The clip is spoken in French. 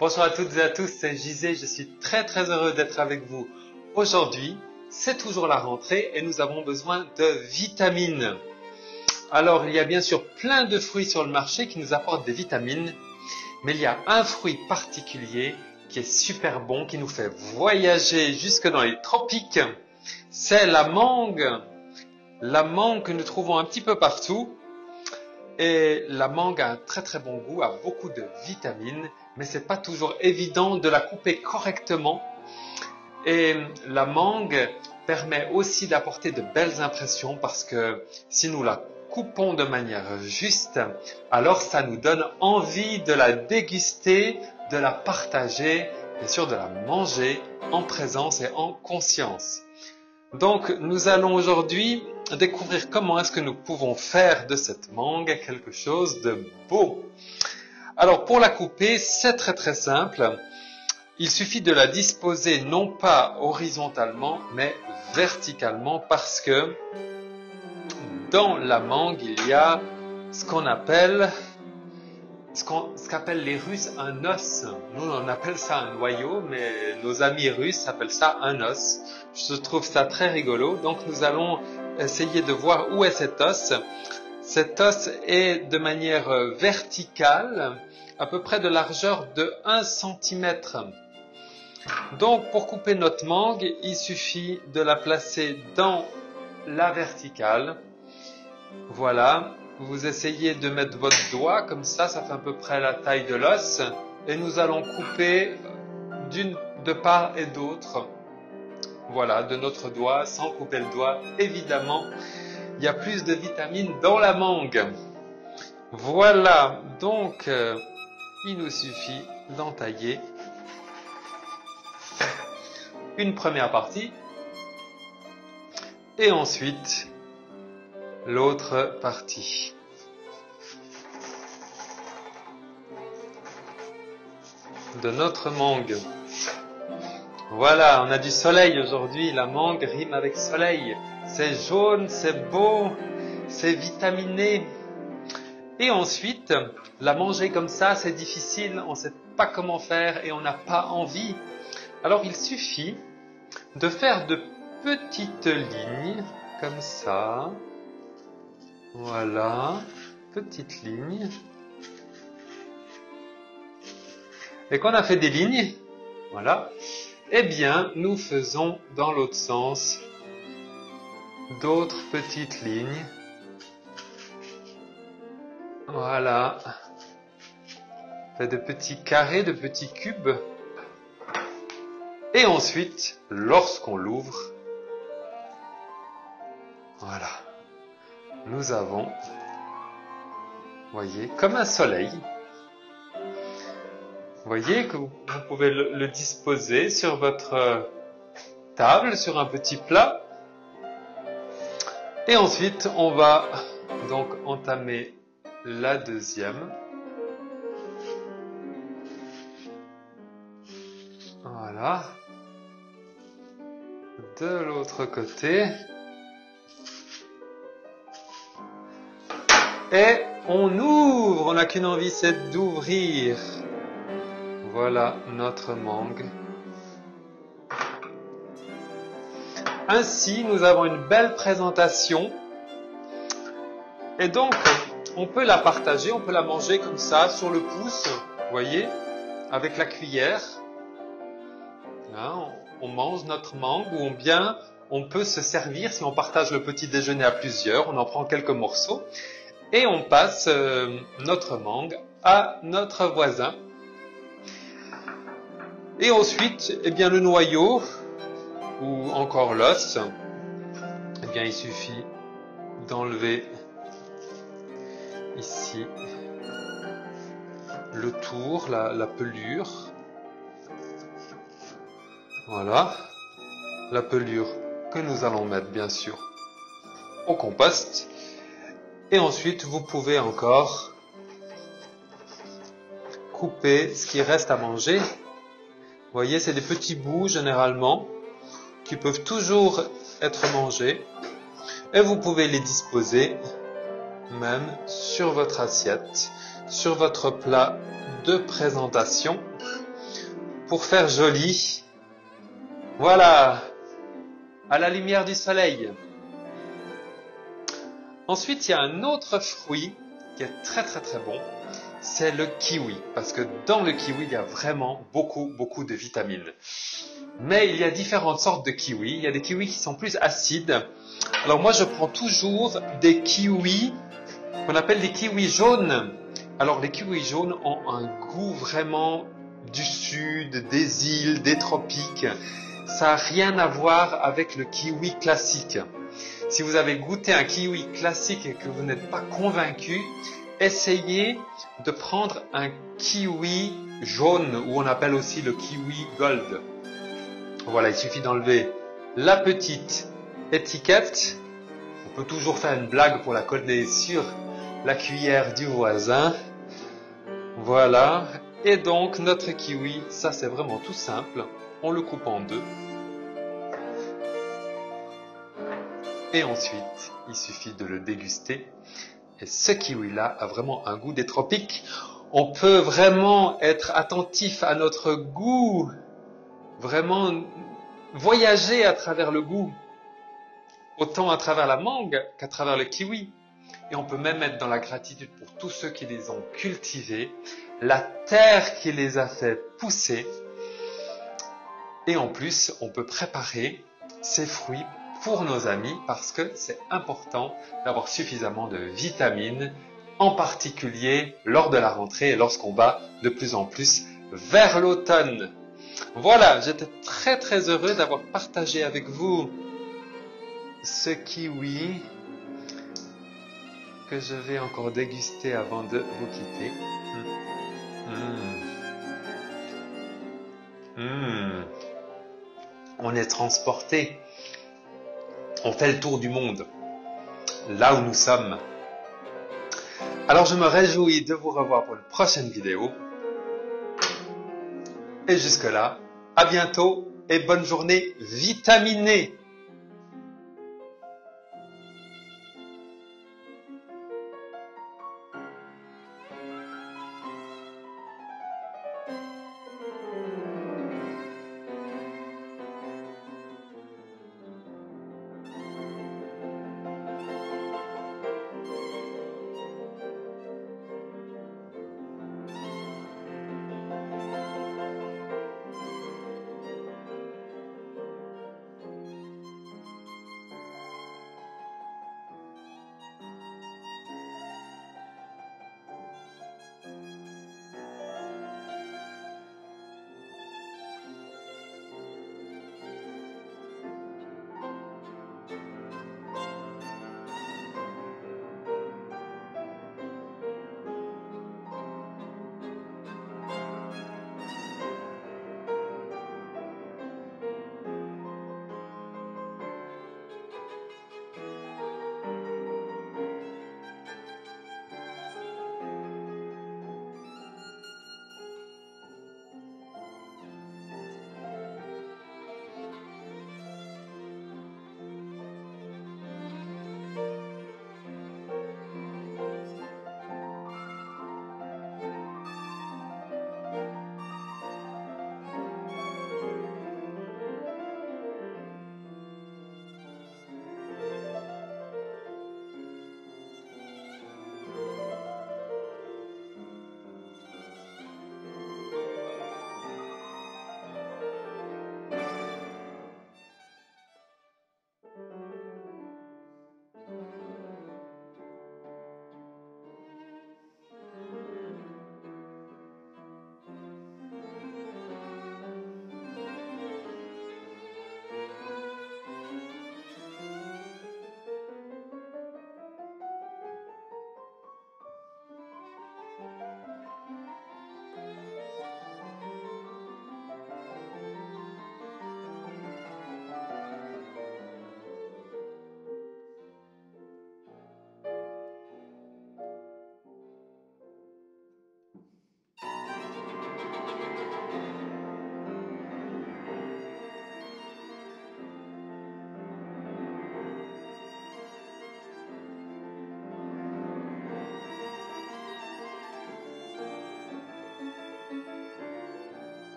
Bonjour à toutes et à tous, c'est Gisé, je suis très heureux d'être avec vous. Aujourd'hui, c'est toujours la rentrée et nous avons besoin de vitamines. Alors, il y a bien sûr plein de fruits sur le marché qui nous apportent des vitamines, mais il y a un fruit particulier qui est super bon, qui nous fait voyager jusque dans les tropiques. C'est la mangue. La mangue que nous trouvons un petit peu partout. Et la mangue a un très bon goût, a beaucoup de vitamines, mais c'est pas toujours évident de la couper correctement. Et la mangue permet aussi d'apporter de belles impressions parce que si nous la coupons de manière juste, alors ça nous donne envie de la déguster, de la partager, bien sûr de la manger en présence et en conscience. Donc, nous allons aujourd'hui découvrir comment est-ce que nous pouvons faire de cette mangue quelque chose de beau. Alors, pour la couper, c'est très simple. Il suffit de la disposer non pas horizontalement, mais verticalement parce que dans la mangue, il y a ce qu'appellent les Russes un os. Nous, on appelle ça un noyau, mais nos amis russes appellent ça un os. Je trouve ça très rigolo. Donc, nous allons essayer de voir où est cet os. Cet os est de manière verticale, à peu près de largeur de 1 cm. Donc, pour couper notre mangue, il suffit de la placer dans la verticale. Voilà. Vous essayez de mettre votre doigt comme ça fait à peu près la taille de l'os et nous allons couper de part et d'autre. Voilà, de notre doigt, sans couper le doigt. Évidemment, il y a plus de vitamines dans la mangue. Voilà, donc il nous suffit d'entailler une première partie et ensuite l'autre partie. De notre mangue. Voilà, on a du soleil aujourd'hui. La mangue rime avec soleil. C'est jaune, c'est beau, c'est vitaminé. Et ensuite, la manger comme ça, c'est difficile. On ne sait pas comment faire et on n'a pas envie. Alors, il suffit de faire de petites lignes comme ça. Voilà, petite ligne. Et quand on a fait des lignes, voilà, eh bien, nous faisons dans l'autre sens d'autres petites lignes. Voilà. Fait de petits carrés, de petits cubes. Et ensuite, lorsqu'on l'ouvre, voilà. Nous avons, voyez, comme un soleil. Voyez que vous pouvez le disposer sur votre table, sur un petit plat. Et ensuite, on va donc entamer la deuxième. Voilà. De l'autre côté. Et on ouvre, on n'a qu'une envie, c'est d'ouvrir. Voilà notre mangue. Ainsi, nous avons une belle présentation. Et donc, on peut la partager, on peut la manger comme ça, sur le pouce, vous voyez, avec la cuillère. Là, on mange notre mangue ou bien on peut se servir, si on partage le petit déjeuner à plusieurs, on en prend quelques morceaux. Et on passe notre mangue à notre voisin. Et ensuite, eh bien, le noyau, ou encore l'os, eh bien, il suffit d'enlever ici le tour, la pelure. Voilà. La pelure que nous allons mettre, bien sûr, au compost. Et ensuite, vous pouvez encore couper ce qui reste à manger. Vous voyez, c'est des petits bouts généralement qui peuvent toujours être mangés. Et vous pouvez les disposer même sur votre assiette, sur votre plat de présentation. pour faire joli. Voilà, à la lumière du soleil. Ensuite, il y a un autre fruit qui est très très très bon, c'est le kiwi. Parce que dans le kiwi, il y a vraiment beaucoup de vitamines. Mais il y a différentes sortes de kiwis. Il y a des kiwis qui sont plus acides. Alors moi, je prends toujours des kiwis qu'on appelle des kiwis jaunes. Alors les kiwis jaunes ont un goût vraiment du sud, des îles, des tropiques. Ça n'a rien à voir avec le kiwi classique. Si vous avez goûté un kiwi classique et que vous n'êtes pas convaincu, essayez de prendre un kiwi jaune, ou on appelle aussi le kiwi gold. Voilà, il suffit d'enlever la petite étiquette. On peut toujours faire une blague pour la coller sur la cuillère du voisin. Voilà. Et donc, notre kiwi, ça c'est vraiment tout simple. On le coupe en deux. Et ensuite, il suffit de le déguster. Et ce kiwi-là a vraiment un goût des tropiques. On peut vraiment être attentif à notre goût. Vraiment voyager à travers le goût. Autant à travers la mangue qu'à travers le kiwi. Et on peut même être dans la gratitude pour tous ceux qui les ont cultivés, la terre qui les a fait pousser. Et en plus, on peut préparer ces fruits pour nos amis parce que c'est important d'avoir suffisamment de vitamines, en particulier lors de la rentrée et lorsqu'on va de plus en plus vers l'automne. Voilà, j'étais très heureux d'avoir partagé avec vous ce kiwi que je vais encore déguster avant de vous quitter. On est transporté. On fait le tour du monde, là où nous sommes. Alors je me réjouis de vous revoir pour une prochaine vidéo. Et jusque-là, à bientôt et bonne journée vitaminée.